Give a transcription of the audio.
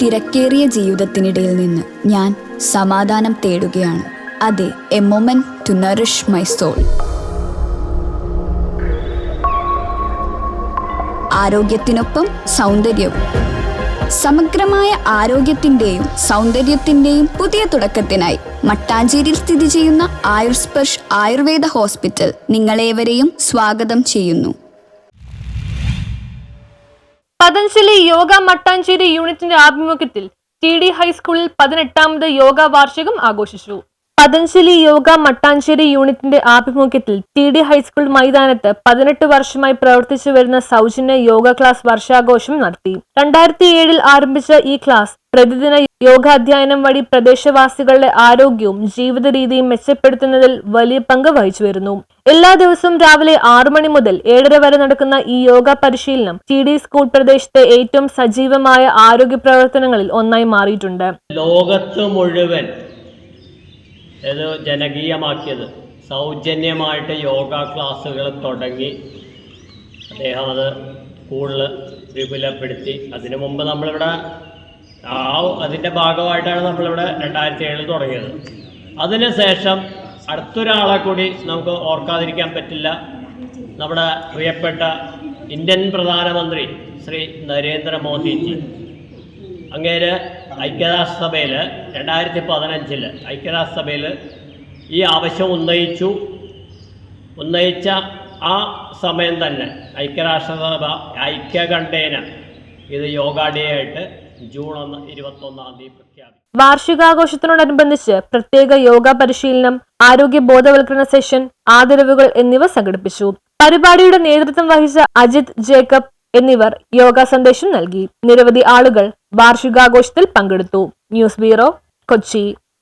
തിരക്കേറിയ ജീവിതത്തിനിടയിൽ നിന്ന് ഞാൻ സമാധാനം തേടുകയാണ്. അതെ, a moment to nourish my soul. ആരോഗ്യത്തിനൊപ്പം സൗന്ദര്യവും. സമഗ്രമായ ആരോഗ്യത്തിന്റെയും സൗന്ദര്യത്തിന്റെയും പുതിയ തുടക്കത്തിനായി മട്ടാഞ്ചേരിയിൽ സ്ഥിതി ചെയ്യുന്ന ആയുർസ്പർശ് ആയുർവേദ ഹോസ്പിറ്റൽ നിങ്ങളേവരെയും സ്വാഗതം ചെയ്യുന്നു. പതഞ്ജലി യോഗ മട്ടാഞ്ചേരി യൂണിറ്റിന്റെ ആഭിമുഖ്യത്തിൽ TD ഹൈസ്കൂളിൽ 18ാമത് യോഗ വാർഷികം ആഘോഷിച്ചു. പതഞ്ജലി യോഗ മട്ടാഞ്ചേരി യൂണിറ്റിന്റെ ആഭിമുഖ്യത്തിൽ TD ഹൈസ്കൂൾ മൈതാനത്ത് 18 വർഷമായി പ്രവർത്തിച്ചു വരുന്ന സൗജന്യ യോഗ ക്ലാസ് വർഷാഘോഷം നടത്തി. 2007 ആരംഭിച്ച ഈ ക്ലാസ് പ്രതിദിന യോഗാധ്യയനം വഴി പ്രദേശവാസികളുടെ ആരോഗ്യവും ജീവിത രീതിയും മെച്ചപ്പെടുത്തുന്നതിൽ വലിയ പങ്ക് വഹിച്ചു വരുന്നു. എല്ലാ ദിവസവും രാവിലെ 6 മണി മുതൽ 7:30 വരെ നടക്കുന്ന ഈ യോഗ പരിശീലനം TD സ്കൂൾ പ്രദേശത്തെ ഏറ്റവും സജീവമായ ആരോഗ്യ പ്രവർത്തനങ്ങളിൽ ഒന്നായി മാറിയിട്ടുണ്ട്. ലോകത്ത് മുഴുവൻ ഇത് ജനകീയമാക്കിയത് സൗജന്യമായിട്ട് യോഗ ക്ലാസ്സുകൾ തുടങ്ങി അദ്ദേഹം അത് കൂടുതൽ വിപുലപ്പെടുത്തി. അതിനു മുമ്പ് നമ്മളിവിടെ അതിൻ്റെ ഭാഗമായിട്ടാണ് നമ്മളിവിടെ 2007 തുടങ്ങിയത്. അതിനുശേഷം അടുത്തൊരാളെ കൂടി നമുക്ക് ഓർക്കാതിരിക്കാൻ പറ്റില്ല. നമ്മുടെ പ്രിയപ്പെട്ട ഇന്ത്യൻ പ്രധാനമന്ത്രി ശ്രീ നരേന്ദ്രമോദിജി അങ്ങേര് ഐക്യരാഷ്ട്രസഭയിൽ 2015 ഐക്യരാഷ്ട്രസഭയിൽ ഈ ആവശ്യം ഉന്നയിച്ച ആ സമയം തന്നെ ഐക്യരാഷ്ട്രസഭ ഐക്യകണ്ഠേന ഇത് യോഗാ ഡേ ആയിട്ട് ജൂൺ 21 പ്രഖ്യാപിച്ചു. വാർഷികാഘോഷത്തിനോടനുബന്ധിച്ച് പ്രത്യേക യോഗ പരിശീലനം, ആരോഗ്യ ബോധവൽക്കരണ സെഷൻ, ആദരവുകൾ എന്നിവ സംഘടിപ്പിച്ചു. പരിപാടിയുടെ നേതൃത്വം വഹിച്ച അജിത് ജേക്കബ് എന്നിവർ യോഗ സന്ദേശം നൽകി. നിരവധി ആളുകൾ വാർഷികാഘോഷത്തിൽ പങ്കെടുത്തു. News bureau, Kochi.